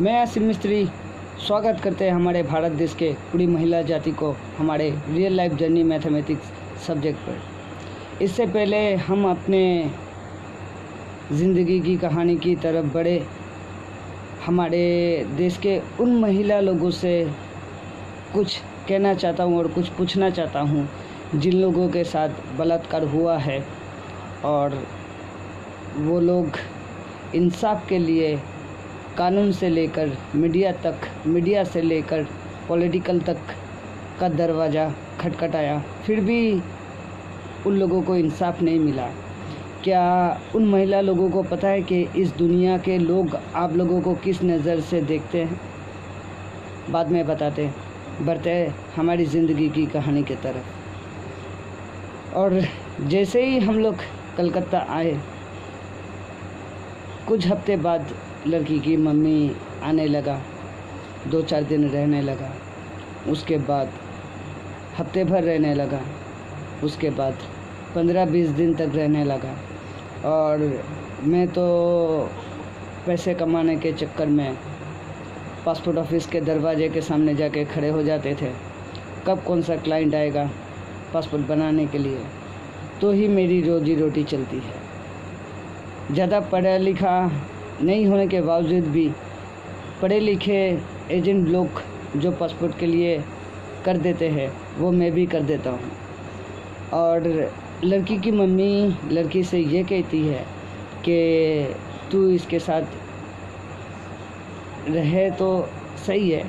मैं आसिम मिस्त्री स्वागत करते हैं हमारे भारत देश के पूरी महिला जाति को हमारे real life journey mathematics subject पर। इससे पहले हम अपने ज़िंदगी की कहानी की तरफ बढ़े। हमारे देश के उन महिला लोगों से कुछ कहना चाहता हूँ और कुछ पूछना चाहता हूँ जिन लोगों के साथ बलात्कार हुआ है और वो लोग इंसाफ के लिए कानून से लेकर मीडिया से लेकर पॉलिटिकल तक का दरवाज़ा खटखटाया, फिर भी उन लोगों को इंसाफ नहीं मिला। क्या उन महिला लोगों को पता है कि इस दुनिया के लोग आप लोगों को किस नज़र से देखते हैं? बाद में बताते हैं। बढ़ते हैं हमारी ज़िंदगी की कहानी की तरफ। और जैसे ही हम लोग कलकत्ता आए, कुछ हफ्ते बाद लड़की की मम्मी आने लगा, 2-4 दिन रहने लगा, उसके बाद हफ्ते भर रहने लगा, उसके बाद 15-20 दिन तक रहने लगा। और मैं तो पैसे कमाने के चक्कर में पासपोर्ट ऑफिस के दरवाजे के सामने जाके खड़े हो जाते थे, कब कौन सा क्लाइंट आएगा पासपोर्ट बनाने के लिए, तो ही मेरी रोजी रोटी चलती है। ज़्यादा पढ़ा लिखा नहीं होने के बावजूद भी पढ़े लिखे एजेंट लोग जो पासपोर्ट के लिए कर देते हैं वो मैं भी कर देता हूँ। और लड़की की मम्मी लड़की से ये कहती है कि तू इसके साथ रहे तो सही है,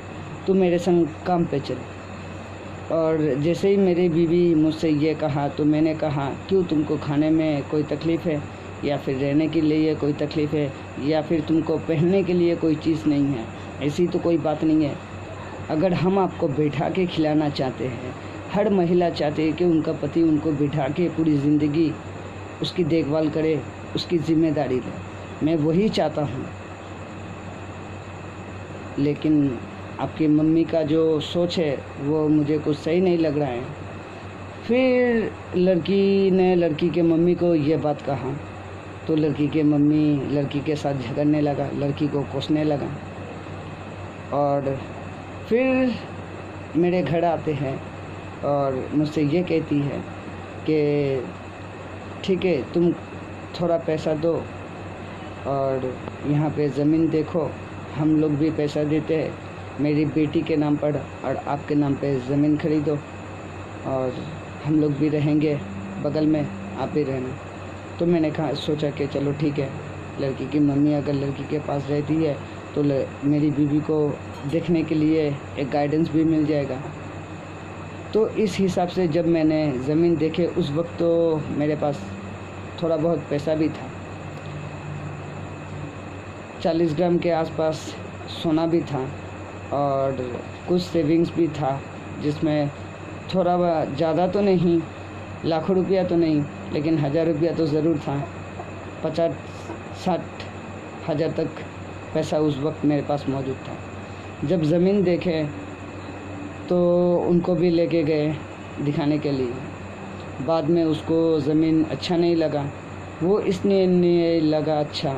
तू मेरे संग काम पे चल। और जैसे ही मेरी बीवी मुझसे ये कहा तो मैंने कहा, क्यों, तुमको खाने में कोई तकलीफ़ है या फिर रहने के लिए कोई तकलीफ़ है या फिर तुमको पहनने के लिए कोई चीज़ नहीं है? ऐसी तो कोई बात नहीं है। अगर हम आपको बैठा के खिलाना चाहते हैं, हर महिला चाहती है कि उनका पति उनको बिठा के पूरी ज़िंदगी उसकी देखभाल करे, उसकी ज़िम्मेदारी ले। मैं वही चाहता हूँ, लेकिन आपकी मम्मी का जो सोच है वो मुझे कुछ सही नहीं लग रहा है। फिर लड़की ने लड़की के मम्मी को ये बात कहा तो लड़की के मम्मी लड़की के साथ झगड़ने लगा, लड़की को कोसने लगा। और फिर मेरे घर आते हैं और मुझसे ये कहती है कि ठीक है, तुम थोड़ा पैसा दो और यहाँ पे ज़मीन देखो, हम लोग भी पैसा देते हैं, मेरी बेटी के नाम पर और आपके नाम पे ज़मीन खरीदो और हम लोग भी रहेंगे बगल में, आप भी रहना। तो मैंने सोचा कि चलो ठीक है, लड़की की मम्मी अगर लड़की के पास रहती है तो मेरी बीवी को देखने के लिए एक गाइडेंस भी मिल जाएगा। तो इस हिसाब से जब मैंने ज़मीन देखे उस वक्त तो मेरे पास थोड़ा बहुत पैसा भी था, 40 ग्राम के आसपास सोना भी था और कुछ सेविंग्स भी था, जिसमें थोड़ा ज़्यादा तो नहीं, लाखों रुपया तो नहीं, लेकिन 1000 रुपया तो ज़रूर था। 50-60 हज़ार तक पैसा उस वक्त मेरे पास मौजूद था। जब ज़मीन देखे तो उनको भी लेके गए दिखाने के लिए। बाद में उसको ज़मीन अच्छा नहीं लगा। वो इसलिए नहीं लगा अच्छा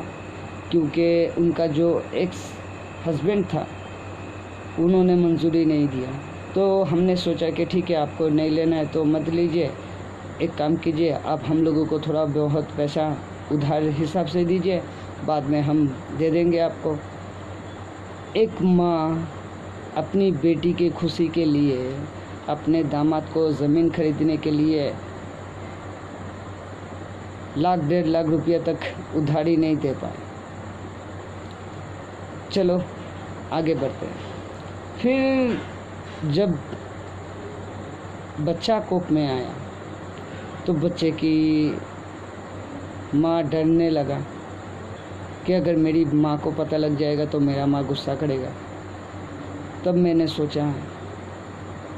क्योंकि उनका जो एक्स हस्बैंड था उन्होंने मंजूरी नहीं दिया। तो हमने सोचा कि ठीक है, आपको नहीं लेना है तो मत लीजिए, एक काम कीजिए, आप हम लोगों को थोड़ा बहुत पैसा उधार हिसाब से दीजिए, बाद में हम दे देंगे आपको। एक माँ अपनी बेटी की खुशी के लिए अपने दामाद को ज़मीन खरीदने के लिए 1-1.5 लाख रुपया तक उधारी नहीं दे पाए। चलो आगे बढ़ते हैं। फिर जब बच्चा कोख में आया तो बच्चे की माँ डरने लगा कि अगर मेरी माँ को पता लग जाएगा तो मेरा माँ गुस्सा करेगा। तब मैंने सोचा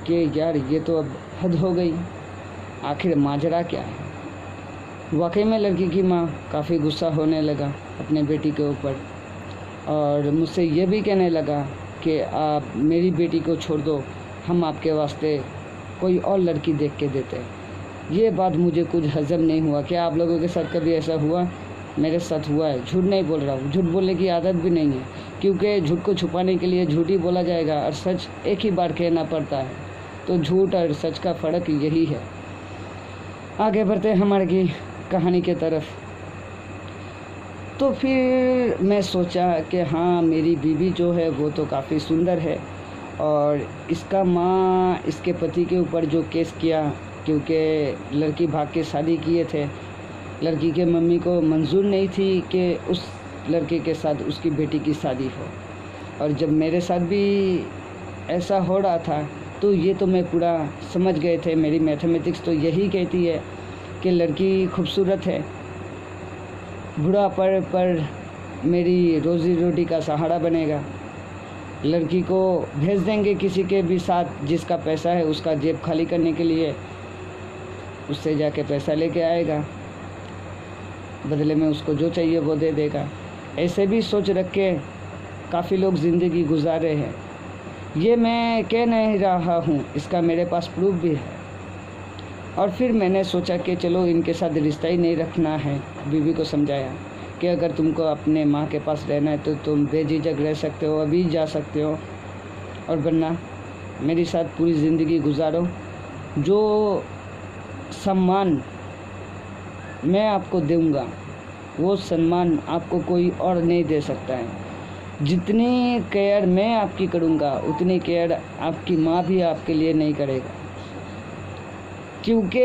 कि यार ये तो अब हद हो गई, आखिर माजरा क्या है। वाकई में लड़की की माँ काफ़ी गुस्सा होने लगा अपने बेटी के ऊपर और मुझसे ये भी कहने लगा कि आप मेरी बेटी को छोड़ दो, हम आपके वास्ते कोई और लड़की देख के देते हैं। ये बात मुझे कुछ हज़म नहीं हुआ। क्या आप लोगों के साथ कभी ऐसा हुआ मेरे साथ हुआ है, झूठ नहीं बोल रहा हूँ, झूठ बोलने की आदत भी नहीं है, क्योंकि झूठ को छुपाने के लिए झूठ ही बोला जाएगा और सच एक ही बार कहना पड़ता है। तो झूठ और सच का फ़र्क यही है। आगे बढ़ते हैं हमारे की कहानी के तरफ। तो फिर मैं सोचा कि हाँ, मेरी बीवी जो है वो तो काफ़ी सुंदर है, और इसका माँ इसके पति के ऊपर जो केस किया, क्योंकि लड़की भाग के शादी किए थे, लड़की के मम्मी को मंजूर नहीं थी कि उस लड़के के साथ उसकी बेटी की शादी हो। और जब मेरे साथ भी ऐसा हो रहा था तो ये तो मैं पूरा समझ गए थे, मेरी मैथमेटिक्स तो यही कहती है कि लड़की खूबसूरत है, बुढ़ापे पर मेरी रोज़ी रोटी का सहारा बनेगा, लड़की को भेज देंगे किसी के भी साथ जिसका पैसा है, उसका जेब खाली करने के लिए, उससे जाके पैसा लेके आएगा, बदले में उसको जो चाहिए वो दे देगा। ऐसे भी सोच रख के काफ़ी लोग ज़िंदगी गुजार रहे हैं। ये मैं कह नहीं रहा हूँ, इसका मेरे पास प्रूफ भी है। और फिर मैंने सोचा कि चलो इनके साथ रिश्ता ही नहीं रखना है। बीवी को समझाया कि अगर तुमको अपने माँ के पास रहना है तो तुम बेझिझक रह सकते हो, अभी जा सकते हो, और वरना मेरे साथ पूरी ज़िंदगी गुजारो। जो सम्मान मैं आपको दूंगा वो सम्मान आपको कोई और नहीं दे सकता है। जितनी केयर मैं आपकी करूंगा उतनी केयर आपकी माँ भी आपके लिए नहीं करेगा, क्योंकि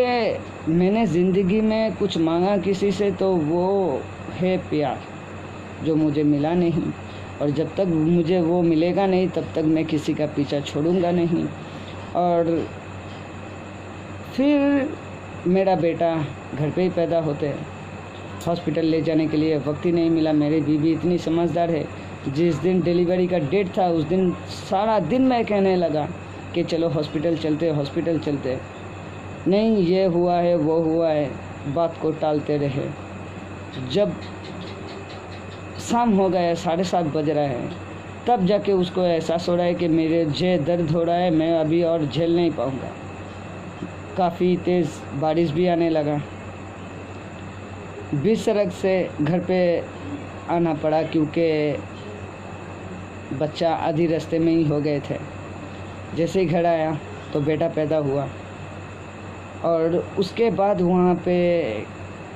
मैंने ज़िंदगी में कुछ मांगा किसी से तो वो है प्यार, जो मुझे मिला नहीं, और जब तक मुझे वो मिलेगा नहीं तब तक मैं किसी का पीछा छोड़ूंगा नहीं। और फिर मेरा बेटा घर पे ही पैदा होते हैं, हॉस्पिटल ले जाने के लिए वक्त ही नहीं मिला। मेरी बीवी इतनी समझदार है, जिस दिन डिलीवरी का डेट था उस दिन सारा दिन मैं कहने लगा कि चलो हॉस्पिटल चलते, हॉस्पिटल चलते, नहीं ये हुआ है वो हुआ है, बात को टालते रहे। जब शाम हो गया, 7:30 बज रहा है, तब जाके उसको एहसास हो रहा है कि मेरे जे दर्द हो रहा है, मैं अभी और झेल नहीं पाऊँगा। काफ़ी तेज़ बारिश भी आने लगा, बीच सड़क से घर पे आना पड़ा, क्योंकि बच्चा आधी रास्ते में ही हो गए थे। जैसे ही घर आया तो बेटा पैदा हुआ, और उसके बाद वहाँ पे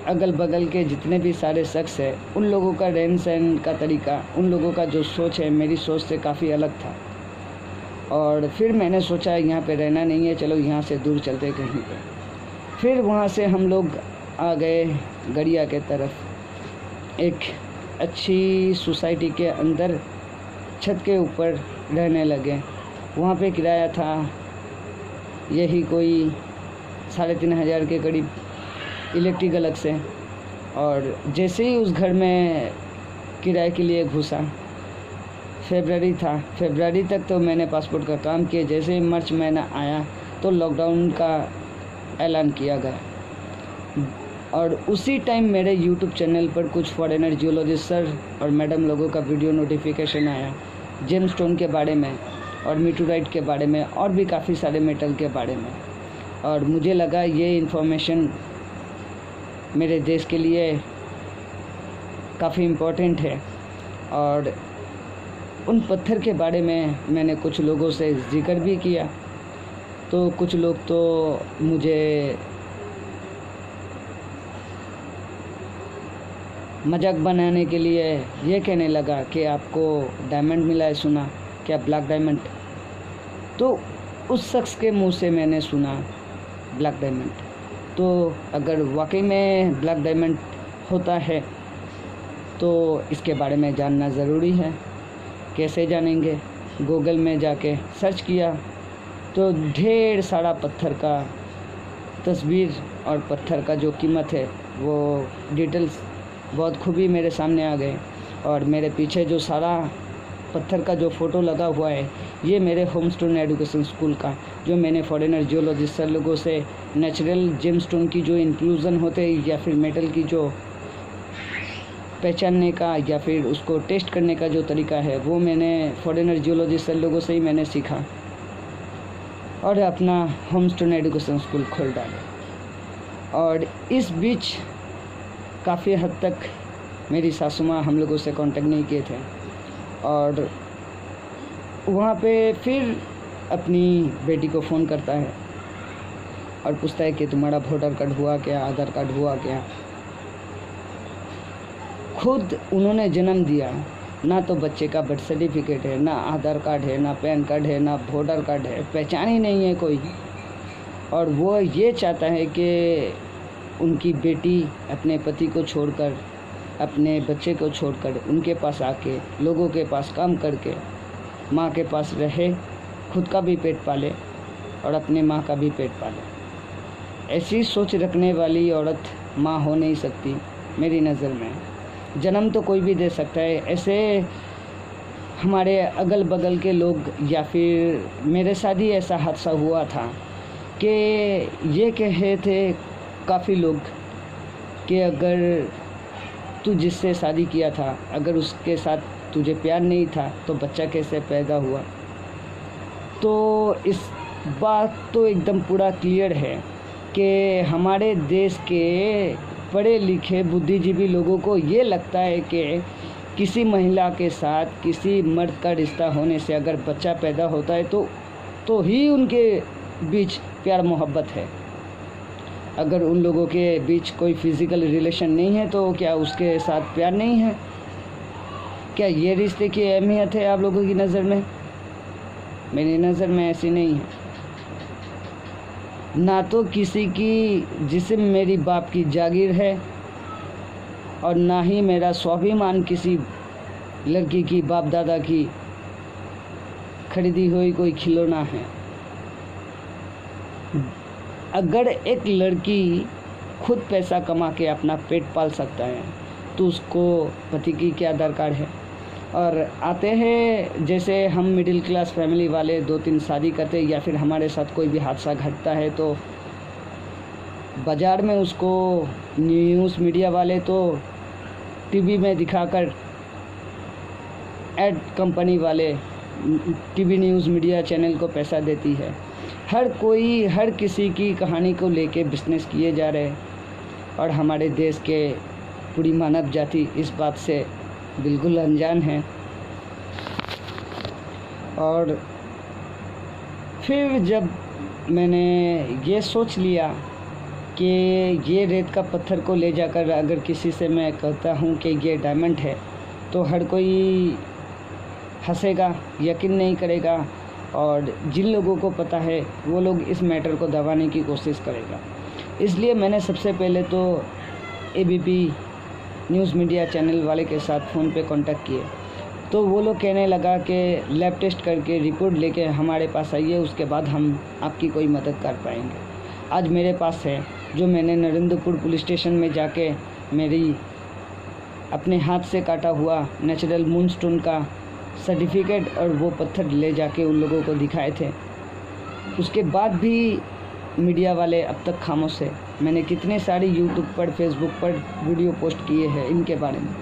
अगल बगल के जितने भी सारे शख्स हैं, उन लोगों का रहन सहन का तरीका, उन लोगों का जो सोच है मेरी सोच से काफ़ी अलग था। और फिर मैंने सोचा यहाँ पे रहना नहीं है, चलो यहाँ से दूर चलते कहीं पे। फिर वहाँ से हम लोग आ गए गड़िया के तरफ, एक अच्छी सोसाइटी के अंदर छत के ऊपर रहने लगे। वहाँ पे किराया था यही कोई 3,500 के करीब, इलेक्ट्रिक अलग से। और जैसे ही उस घर में किराए के लिए घुसा, फरवरी था, फरवरी तक तो मैंने पासपोर्ट का काम किया। जैसे ही मार्च महीना आया तो लॉकडाउन का ऐलान किया गया, और उसी टाइम मेरे यूट्यूब चैनल पर कुछ फॉरेनर जियोलॉजिस्ट सर और मैडम लोगों का वीडियो नोटिफिकेशन आया, जेमस्टोन के बारे में और मीटोराइट के बारे में और भी काफ़ी सारे मेटल के बारे में। और मुझे लगा ये इन्फॉर्मेशन मेरे देश के लिए काफ़ी इम्पोर्टेंट है। और उन पत्थर के बारे में मैंने कुछ लोगों से जिक्र भी किया, तो कुछ लोग तो मुझे मजाक बनाने के लिए ये कहने लगा कि आपको डायमंड मिला है, सुना क्या, ब्लैक डायमंड। तो उस शख्स के मुंह से मैंने सुना ब्लैक डायमंड, तो अगर वाकई में ब्लैक डायमंड होता है तो इसके बारे में जानना ज़रूरी है। कैसे जानेंगे? गूगल में जाके सर्च किया तो ढेर सारा पत्थर का तस्वीर और पत्थर का जो कीमत है वो डिटेल्स बहुत खूबी मेरे सामने आ गए। और मेरे पीछे जो सारा पत्थर का जो फ़ोटो लगा हुआ है, ये मेरे होमस्टोन एजुकेशन स्कूल का, जो मैंने फॉरेनर जियोलॉजिस्ट सर लोगों से नेचुरल जेमस्टोन की जो इंक्लूज़न होते हैं या फिर मेटल की जो पहचानने का या फिर उसको टेस्ट करने का जो तरीका है, वो मैंने फॉरेनर जियोलॉजिस्ट सर लोगों से ही मैंने सीखा और अपना होमस्टोन एजुकेशन स्कूल खोल डाला। और इस बीच काफ़ी हद तक मेरी सासू माँ हम लोगों से कांटेक्ट नहीं किए थे। और वहाँ पे फिर अपनी बेटी को फ़ोन करता है और पूछता है कि तुम्हारा वोटर कार्ड हुआ क्या, आधार कार्ड हुआ क्या। खुद उन्होंने जन्म दिया, ना तो बच्चे का बर्थ सर्टिफिकेट है, ना आधार कार्ड है, ना पैन कार्ड है, ना वोटर कार्ड है, पहचान ही नहीं है कोई। और वो ये चाहता है कि उनकी बेटी अपने पति को छोड़कर, अपने बच्चे को छोड़कर उनके पास आके, लोगों के पास काम करके माँ के पास रहे, खुद का भी पेट पाले और अपने माँ का भी पेट पाले। ऐसी सोच रखने वाली औरत माँ हो नहीं सकती मेरी नज़र में। जन्म तो कोई भी दे सकता है। ऐसे हमारे अगल बगल के लोग, या फिर मेरे साथ ही ऐसा हादसा हुआ था कि ये कहे थे काफ़ी लोग कि अगर तू जिससे शादी किया था, अगर उसके साथ तुझे प्यार नहीं था तो बच्चा कैसे पैदा हुआ। तो इस बात तो एकदम पूरा क्लियर है कि हमारे देश के पढ़े लिखे बुद्धिजीवी लोगों को ये लगता है कि किसी महिला के साथ किसी मर्द का रिश्ता होने से अगर बच्चा पैदा होता है तो ही उनके बीच प्यार मोहब्बत है। अगर उन लोगों के बीच कोई फिज़िकल रिलेशन नहीं है तो क्या उसके साथ प्यार नहीं है? क्या ये रिश्ते की अहमियत है आप लोगों की नज़र में? मेरी नज़र में ऐसी नहीं है। ना तो किसी की जिस्म मेरी बाप की जागीर है और ना ही मेरा स्वाभिमान किसी लड़की की बाप दादा की खरीदी हुई कोई खिलौना है। अगर एक लड़की खुद पैसा कमा के अपना पेट पाल सकता है तो उसको पति की क्या दरकार है। और आते हैं जैसे हम मिडिल क्लास फैमिली वाले 2-3 शादी करते, या फिर हमारे साथ कोई भी हादसा घटता है तो बाज़ार में उसको न्यूज़ मीडिया वाले तो टीवी में दिखाकर, एड कंपनी वाले टीवी न्यूज़ मीडिया चैनल को पैसा देती है। हर किसी की कहानी को लेके बिजनेस किए जा रहे हैं और हमारे देश के पूरी मानव जाति इस बात से बिल्कुल अनजान है। और फिर जब मैंने ये सोच लिया कि ये रेत का पत्थर को ले जाकर अगर किसी से मैं कहता हूँ कि ये डायमंड है तो हर कोई हंसेगा, यकीन नहीं करेगा, और जिन लोगों को पता है वो लोग इस मैटर को दबाने की कोशिश करेगा। इसलिए मैंने सबसे पहले तो एबीपी न्यूज़ मीडिया चैनल वाले के साथ फ़ोन पे कांटेक्ट किए तो वो लोग कहने लगा कि लैब टेस्ट करके रिपोर्ट लेके हमारे पास आइए, उसके बाद हम आपकी कोई मदद कर पाएंगे। आज मेरे पास है, जो मैंने नरेंद्रपुर पुलिस स्टेशन में जाके मेरी अपने हाथ से काटा हुआ नेचुरल मूनस्टोन का सर्टिफिकेट और वो पत्थर ले जाके उन लोगों को दिखाए थे। उसके बाद भी मीडिया वाले अब तक खामोश है। मैंने कितने सारे यूट्यूब पर, फेसबुक पर वीडियो पोस्ट किए हैं इनके बारे में।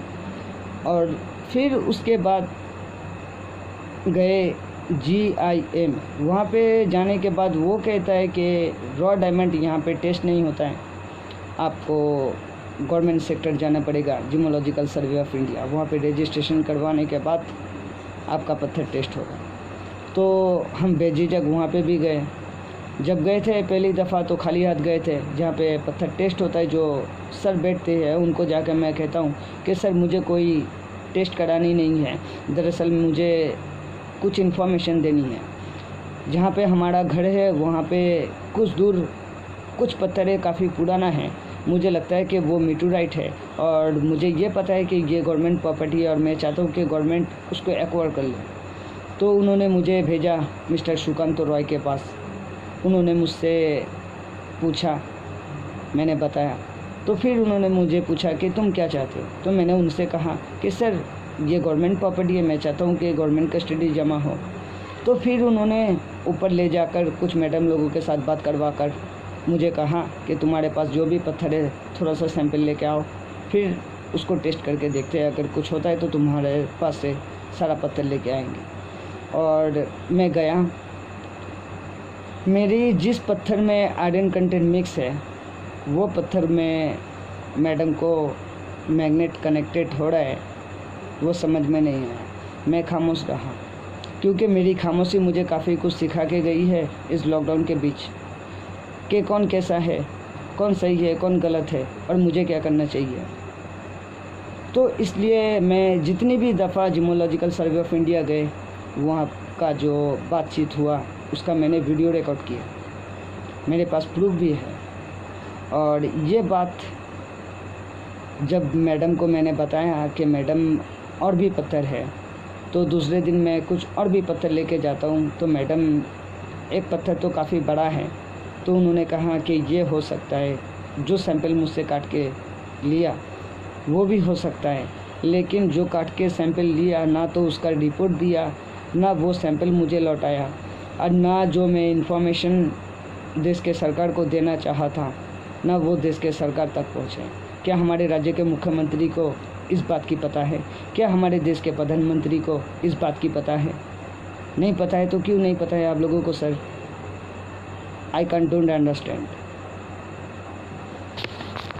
और फिर उसके बाद गए GIM, वहाँ पे जाने के बाद वो कहता है कि रॉ डायमंड यहाँ पे टेस्ट नहीं होता है, आपको गवर्नमेंट सेक्टर जाना पड़ेगा, जियोलॉजिकल सर्वे ऑफ इंडिया, वहाँ पे रजिस्ट्रेशन करवाने के बाद आपका पत्थर टेस्ट होगा। तो हम बेझिझक वहाँ पे भी गए। जब गए थे पहली दफ़ा तो खाली हाथ गए थे, जहाँ पे पत्थर टेस्ट होता है जो सर बैठते हैं उनको जाकर मैं कहता हूँ कि सर मुझे कोई टेस्ट करानी नहीं है, दरअसल मुझे कुछ इन्फॉर्मेशन देनी है। जहाँ पे हमारा घर है वहाँ पे कुछ दूर कुछ पत्थर है, काफ़ी पुराना है, मुझे लगता है कि वो मीटोराइट है और मुझे ये पता है कि ये गवर्नमेंट प्रॉपर्टी है और मैं चाहता हूँ कि गवर्नमेंट उसको एक्वायर कर ले। तो उन्होंने मुझे भेजा मिस्टर सुकांत रॉय के पास। उन्होंने मुझसे पूछा, मैंने बताया, तो फिर उन्होंने मुझे पूछा कि तुम क्या चाहते हो। तो मैंने उनसे कहा कि सर ये गवर्नमेंट प्रॉपर्टी है, मैं चाहता हूँ कि गवर्नमेंट कस्टडी जमा हो। तो फिर उन्होंने ऊपर ले जाकर कुछ मैडम लोगों के साथ बात करवा कर मुझे कहा कि तुम्हारे पास जो भी पत्थर है थोड़ा सा सैंपल लेके आओ, फिर उसको टेस्ट करके देखते हैं, अगर कुछ होता है तो तुम्हारे पास से सारा पत्थर लेके आएंगे। और मैं गया, मेरी जिस पत्थर में आयरन कंटेंट मिक्स है वो पत्थर मैं मैडम को मैग्नेट कनेक्टेड हो रहा है वो समझ में नहीं आया। मैं खामोश रहा क्योंकि मेरी खामोशी मुझे काफ़ी कुछ सिखा के गई है इस लॉकडाउन के बीच कि कौन कैसा है, कौन सही है, कौन गलत है और मुझे क्या करना चाहिए। तो इसलिए मैं जितनी भी दफ़ा जियोलॉजिकल सर्वे ऑफ इंडिया गए वहाँ का जो बातचीत हुआ उसका मैंने वीडियो रिकॉर्ड किया, मेरे पास प्रूफ भी है। और ये बात जब मैडम को मैंने बताया कि मैडम और भी पत्थर है, तो दूसरे दिन मैं कुछ और भी पत्थर लेके जाता हूँ तो मैडम एक पत्थर तो काफ़ी बड़ा है, तो उन्होंने कहा कि ये हो सकता है जो सैंपल मुझसे काट के लिया वो भी हो सकता है, लेकिन जो काट के सैंपल लिया ना तो उसका रिपोर्ट दिया, ना वो सैंपल मुझे लौटाया, और ना जो मैं इन्फॉर्मेशन देश के सरकार को देना चाहा था ना वो देश के सरकार तक पहुँचे। क्या हमारे राज्य के मुख्यमंत्री को इस बात की पता है? क्या हमारे देश के प्रधानमंत्री को इस बात की पता है? नहीं पता है तो क्यों नहीं पता है आप लोगों को sir? I can don't understand.